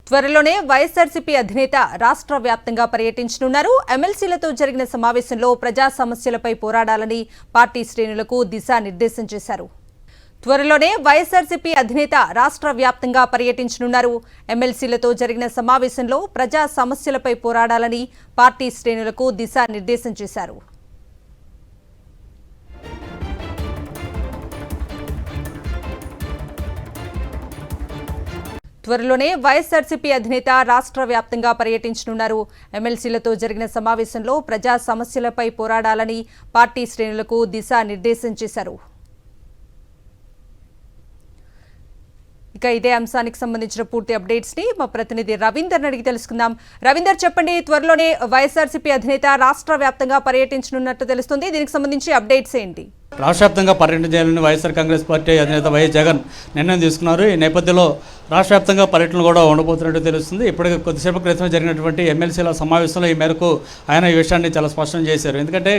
త్వరలోనే వైఎస్ఆర్సీపీ అధినేత రాష్ట్ర వ్యాప్తంగా పర్యటించనున్నారు. ఎమ్మెల్సీలతో జరిగిన సమావేశంలో ప్రజా సమస్యలపై పోరాడాలని పార్టీ శ్రేణులకు దిశానిర్దేశం చేశారు. త్వరలోనే వైఎస్ఆర్సీపీ అధినేత రాష్ట్ర వ్యాప్తంగా పర్యటించనున్నారు. ఎమ్మెల్సీలతో జరిగిన సమావేశంలో ప్రజా సమస్యలపై పోరాడాలని పార్టీ శ్రేణులకు దిశానిర్దేశం చేశారు. త్వరలోనే వైఎస్ఆర్సీపీ అధినేత రాష్ట్ర వ్యాప్తంగా పర్యటించనున్నారు. ఎమ్మెల్సీలతో జరిగిన సమావేశంలో ప్రజా సమస్యలపై పోరాడాలని పార్టీ శ్రేణులకు దిశానిర్దేశం చేశారు. ఇక ఇదే అంశానికి సంబంధించిన పూర్తి అప్డేట్స్ ని మా ప్రతినిధి రవీందర్ అడిగి తెలుసుకుందాం. రవీందర్, చెప్పండి, త్వరలోనే వైఎస్ఆర్సీపీ అధినేత రాష్ట్ర వ్యాప్తంగా పర్యటించనున్నట్టు తెలుస్తుంది. దీనికి సంబంధించి అప్డేట్స్ ఏంటి? రాష్ట్ర వ్యాప్తంగా పర్యటన చేయాలని వైఎస్ఆర్ కాంగ్రెస్ పార్టీ అధినేత వైఎస్ జగన్ నిర్ణయం తీసుకున్నారు. ఈ నేపథ్యంలో రాష్ట్ర వ్యాప్తంగా పర్యటనలు కూడా ఉండబోతున్నట్టు తెలుస్తుంది. ఇప్పటికే కొద్దిసేపు క్రితమే జరిగినటువంటి ఎమ్మెల్సీల సమావేశంలో ఈ మేరకు ఆయన ఈ విషయాన్ని చాలా స్పష్టం చేశారు. ఎందుకంటే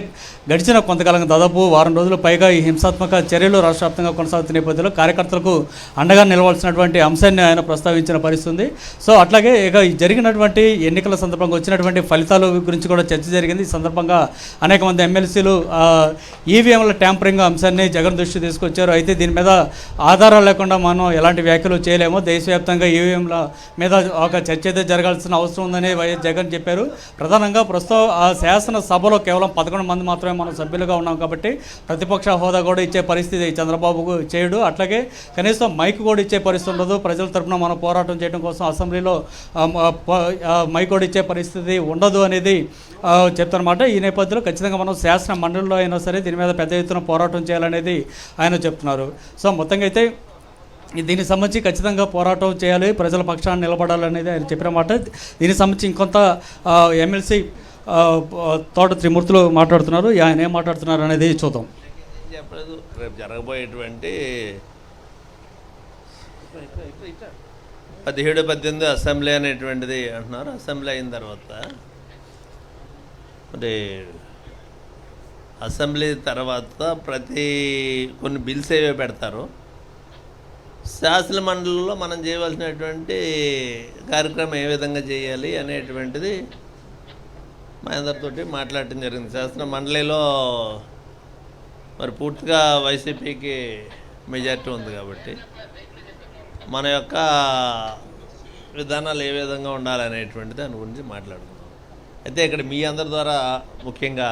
గడిచిన కొంతకాలంగా దాదాపు వారం రోజులు పైగా ఈ హింసాత్మక చర్యలు రాష్ట్ర వ్యాప్తంగా కొనసాగుతున్న నేపథ్యంలో కార్యకర్తలకు అండగా నిలవాల్సినటువంటి అంశాన్ని ఆయన ప్రస్తావించిన పరిస్థితుంది. సో అట్లాగే ఇక జరిగినటువంటి ఎన్నికల సందర్భంగా వచ్చినటువంటి ఫలితాల గురించి కూడా చర్చ జరిగింది. ఈ సందర్భంగా అనేక మంది ఎమ్మెల్సీలు ఈవీఎంల ట్యాంపరింగ్ అంశాన్ని జగన్ దృష్టి తీసుకొచ్చారు. అయితే దీని మీద ఆధారాలు లేకుండా మనం ఎలాంటి వ్యాఖ్యలు చేయలేమో, దేశవ్యాప్తంగా ఈవీఎంల మీద ఒక చర్చ అయితే జరగాల్సిన అవసరం ఉందని వైఎస్ జగన్ చెప్పారు. ప్రధానంగా ప్రస్తుతం ఆ శాసనసభలో కేవలం 11 మంది మాత్రమే మనం సభ్యులుగా ఉన్నాం కాబట్టి ప్రతిపక్ష హోదా కూడా ఇచ్చే పరిస్థితి చంద్రబాబుకు చేయడు. అట్లాగే కనీసం మైక్ కూడా ఇచ్చే పరిస్థితి ఉండదు. ప్రజల తరఫున మనం పోరాటం చేయడం కోసం అసెంబ్లీలో మైక్ కూడా ఇచ్చే పరిస్థితి ఉండదు అనేది చెప్తారన్నమాట. ఈ నేపథ్యంలో ఖచ్చితంగా మనం శాసన మండలిలో అయినా సరే దీని మీద పెద్ద ఎత్తున పోరాటం చేయాలనేది ఆయన చెప్తున్నారు. సో మొత్తంగా అయితే దీనికి సంబంధించి ఖచ్చితంగా పోరాటం చేయాలి, ప్రజల పక్షాన్ని నిలబడాలనేది ఆయన చెప్పిన మాట. దీనికి సంబంధించి ఇంకొంత ఎమ్మెల్సీ తోట త్రిమూర్తులు మాట్లాడుతున్నారు. ఆయన ఏం మాట్లాడుతున్నారు అనేది చూద్దాం. చెప్పలేదు, రేపు జరగబోయేటువంటి 17-18 అసెంబ్లీ అనేటువంటిది అంటున్నారు. అసెంబ్లీ అయిన తర్వాత మరి అసెంబ్లీ తర్వాత కొన్ని బిల్స్ ఏవో పెడతారు. శాసన మండలిలో మనం చేయవలసినటువంటి కార్యక్రమం ఏ విధంగా చేయాలి అనేటువంటిది మా అందరితోటి మాట్లాడటం జరిగింది. శాసన మండలిలో మరి పూర్తిగా వైసీపీకి మెజార్టీ ఉంది కాబట్టి మన యొక్క విధానాలు ఏ విధంగా ఉండాలనేటువంటిది దాని గురించి మాట్లాడుకున్నాం. అయితే ఇక్కడ మీ అందరి ద్వారా ముఖ్యంగా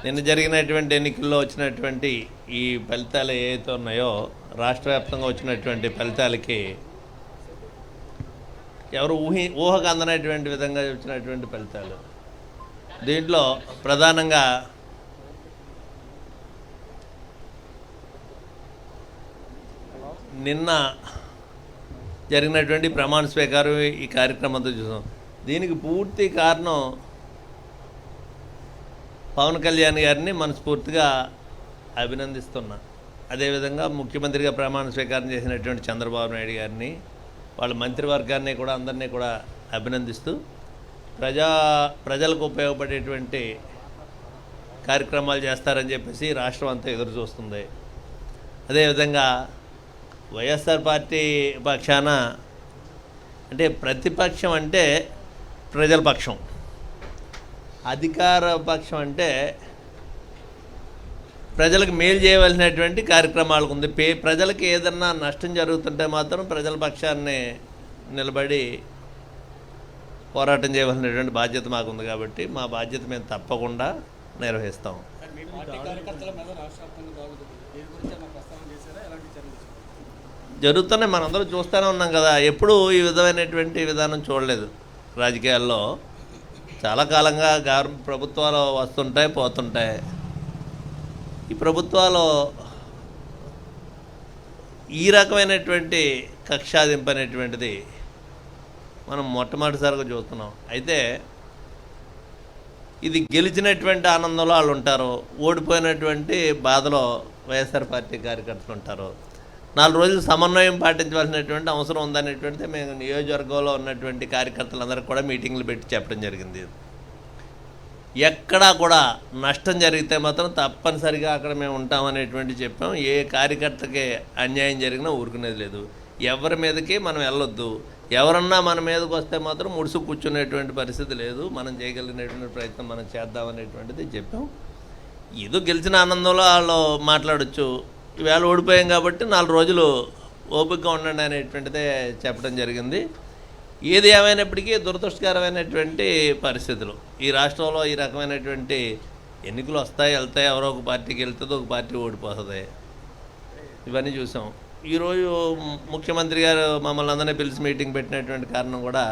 నిన్న జరిగినటువంటి ఎన్నికల్లో వచ్చినటువంటి ఈ ఫలితాలు ఏవైతే ఉన్నాయో, రాష్ట్ర వ్యాప్తంగా వచ్చినటువంటి ఫలితాలకి ఎవరు ఊహకు అందనటువంటి విధంగా వచ్చినటువంటి ఫలితాలు. దీంట్లో ప్రధానంగా నిన్న జరిగినటువంటి ప్రమాణ స్వీకారం ఈ కార్యక్రమంతో చూసాం. దీనికి పూర్తి కారణం పవన్ కళ్యాణ్ గారిని మనస్ఫూర్తిగా అభినందిస్తున్నా. అదేవిధంగా ముఖ్యమంత్రిగా ప్రమాణ స్వీకారం చేసినటువంటి చంద్రబాబు నాయుడు గారిని, వాళ్ళ మంత్రివర్గాన్ని కూడా అందరినీ కూడా అభినందిస్తూ ప్రజలకు ఉపయోగపడేటువంటి కార్యక్రమాలు చేస్తారని చెప్పేసి రాష్ట్రం అంతా ఎదురు చూస్తుంది. అదేవిధంగా వైఎస్ఆర్ పార్టీ పక్షాన అంటే ప్రతిపక్షం అంటే ప్రజల పక్షం, అధికార పక్షం అంటే ప్రజలకు మేలు చేయవలసినటువంటి కార్యక్రమాలకు ఉంది. ప్రజలకు ఏదన్నా నష్టం జరుగుతుంటే మాత్రం ప్రజల పక్షాన్ని నిలబడి పోరాటం చేయవలసినటువంటి బాధ్యత మాకు ఉంది. కాబట్టి మా బాధ్యత మేము తప్పకుండా నిర్వహిస్తాం. జరుగుతున్నాయి, మనందరం చూస్తూనే ఉన్నాం కదా. ఎప్పుడూ ఈ విధమైనటువంటి విధానం చూడలేదు రాజకీయాల్లో. చాలా కాలంగా ప్రభుత్వాలు వస్తుంటాయి, పోతుంటాయి. ఈ ప్రభుత్వాలు ఈ రకమైనటువంటి కక్షాదింపు అనేటువంటిది మనం మొట్టమొదటిసారిగా చూస్తున్నాం. అయితే ఇది గెలిచినటువంటి ఆనందంలో వాళ్ళు ఉంటారు, ఓడిపోయినటువంటి బాధలో వైఎస్ఆర్ పార్టీ కార్యకర్తలు ఉంటారు. 4 రోజులు సమన్వయం పాటించవలసినటువంటి అవసరం ఉందనేటువంటిది మేము నియోజకవర్గంలో ఉన్నటువంటి కార్యకర్తలందరికీ కూడా మీటింగ్లు పెట్టి చెప్పడం జరిగింది. ఎక్కడా కూడా నష్టం జరిగితే మాత్రం తప్పనిసరిగా అక్కడ మేము ఉంటామనేటువంటి చెప్పాం. ఏ కార్యకర్తకి అన్యాయం జరిగినా ఊరుకునేది లేదు. ఎవరి మీదకి మనం వెళ్ళొద్దు. ఎవరన్నా మన మీదకి వస్తే మాత్రం ముడుసు కూర్చునేటువంటి పరిస్థితి లేదు. మనం చేయగలిగినటువంటి ప్రయత్నం మనం చేద్దామనేటువంటిది చెప్పాం. ఏదో గెలిచిన ఆనందంలో వాళ్ళు మాట్లాడచ్చు. ఈవేళ ఓడిపోయాం కాబట్టి 4 రోజులు ఓపికగా ఉండండి అనేటువంటిదే చెప్పడం జరిగింది. ఏది ఏమైనప్పటికీ దురదృష్టకరమైనటువంటి పరిస్థితులు ఈ రాష్ట్రంలో. ఈ రకమైనటువంటి ఎన్నికలు వస్తాయి, వెళ్తాయి, ఎవరో ఒక పార్టీకి వెళ్తుంది, ఒక పార్టీ ఓడిపోతుంది. ఇవన్నీ చూసాం. ఈరోజు ముఖ్యమంత్రి గారు మమ్మల్ని అందరినీ పిలిచి మీటింగ్ పెట్టినటువంటి కారణం కూడా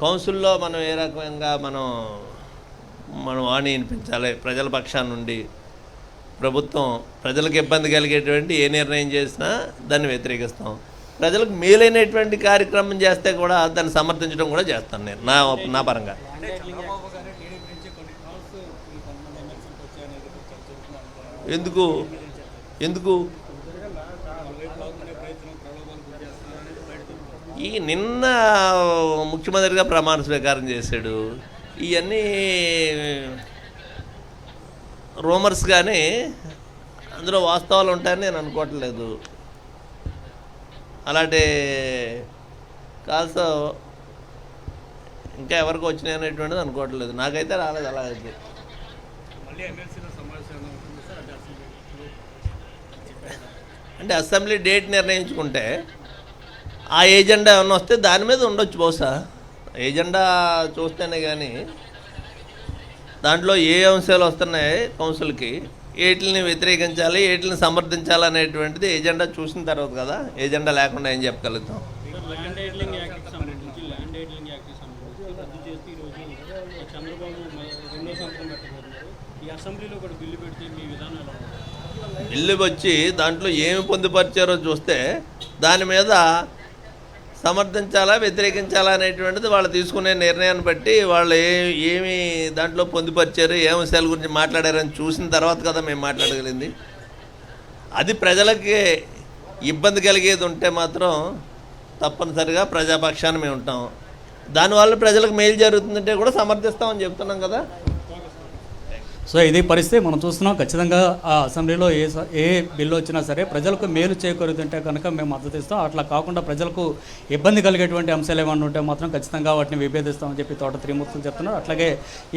కౌన్సిల్లో మనం ఏ రకంగా మనం వాణి వినిపించాలి, ప్రజల పక్షాన్ని నుండి ప్రభుత్వం ప్రజలకు ఇబ్బంది కలిగేటువంటి ఏ నిర్ణయం చేసినా దాన్ని వ్యతిరేకిస్తాం. ప్రజలకు మేలైనటువంటి కార్యక్రమం చేస్తే కూడా దాన్ని సమర్థించడం కూడా చేస్తాను నేను నా పరంగా. ఎందుకు ఈ నిన్న ముఖ్యమంత్రిగా ప్రమాణ స్వీకారం చేశాడు. ఇవన్నీ రూమర్స్ కానీ అందులో వాస్తవాలు ఉంటాయని నేను అనుకోవట్లేదు. అలాంటి కాల్స్ ఇంకా ఎవరికి వచ్చినాయి అనేటువంటిది అనుకోవట్లేదు. నాకైతే రాలేదు. అలాగైతే అంటే అసెంబ్లీ డేట్ నిర్ణయించుకుంటే ఆ ఏజెండా ఏమన్నా వస్తే దాని మీద ఉండొచ్చు. బహుశా ఏజెండా చూస్తేనే కానీ దాంట్లో ఏ అంశాలు వస్తున్నాయి కౌన్సిల్కి, ఏటిని వ్యతిరేకించాలి, ఏటిని సమర్థించాలి అనేటువంటిది ఏజెండా చూసిన తర్వాత కదా. ఏజెండా లేకుండా ఏం చెప్పగలుగుతాం? బిల్లు వచ్చి దాంట్లో ఏమి పొందుపరిచారో చూస్తే దాని మీద సమర్థించాలా, వ్యతిరేకించాలా అనేటువంటిది వాళ్ళు తీసుకునే నిర్ణయాన్ని బట్టి వాళ్ళు ఏమి దాంట్లో పొందుపరిచారు, ఏ అంశాల గురించి మాట్లాడారని చూసిన తర్వాత కదా మేము మాట్లాడగలిగింది. అది ప్రజలకి ఇబ్బంది కలిగేది ఉంటే మాత్రం తప్పనిసరిగా ప్రజాపక్షాన్ని మేము ఉంటాం. దానివల్ల ప్రజలకు మేలు జరుగుతుందంటే కూడా సమర్థిస్తామని చెప్తున్నాం కదా. సో ఇది పరిస్థితి మనం చూస్తున్నాం. ఖచ్చితంగా ఆ అసెంబ్లీలో ఏ బిల్లు వచ్చినా సరే ప్రజలకు మేలు చేకూరుతుంటే కనుక మేము మద్దతు ఇస్తాం. అట్లా కాకుండా ప్రజలకు ఇబ్బంది కలిగేటువంటి అంశాలు ఏమన్నా ఉంటే మాత్రం ఖచ్చితంగా వాటిని విభేదిస్తామని చెప్పి తోట త్రిమూర్తులు చెప్తున్నారు. అట్లాగే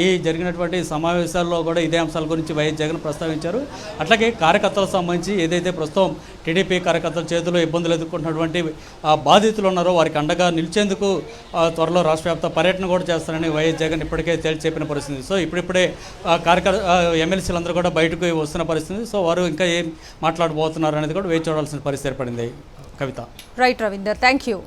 ఈ జరిగినటువంటి సమావేశాల్లో కూడా ఇదే అంశాల గురించి వైఎస్ జగన్ ప్రస్తావించారు. అట్లాగే కార్యకర్తలకు సంబంధించి ఏదైతే ప్రస్తుతం టీడీపీ కార్యకర్తల చేతుల్లో ఇబ్బందులు ఎదుర్కొంటున్నటువంటి బాధితులు ఉన్నారో వారికి అండగా నిలిచేందుకు త్వరలో రాష్ట్ర వ్యాప్త పర్యటన కూడా చేస్తారని వైఎస్ జగన్ ఇప్పటికే తేల్చి చెప్పిన పరిస్థితి. సో ఇప్పుడిప్పుడే ఎమ్మెల్సీలందరూ కూడా బయటకు వస్తున్న పరిస్థితి. సో వారు ఇంకా ఏం మాట్లాడబోతున్నారు అనేది కూడా వేచి చూడాల్సిన పరిస్థితి ఏర్పడింది. Kavitha. Right Ravinder, thank you.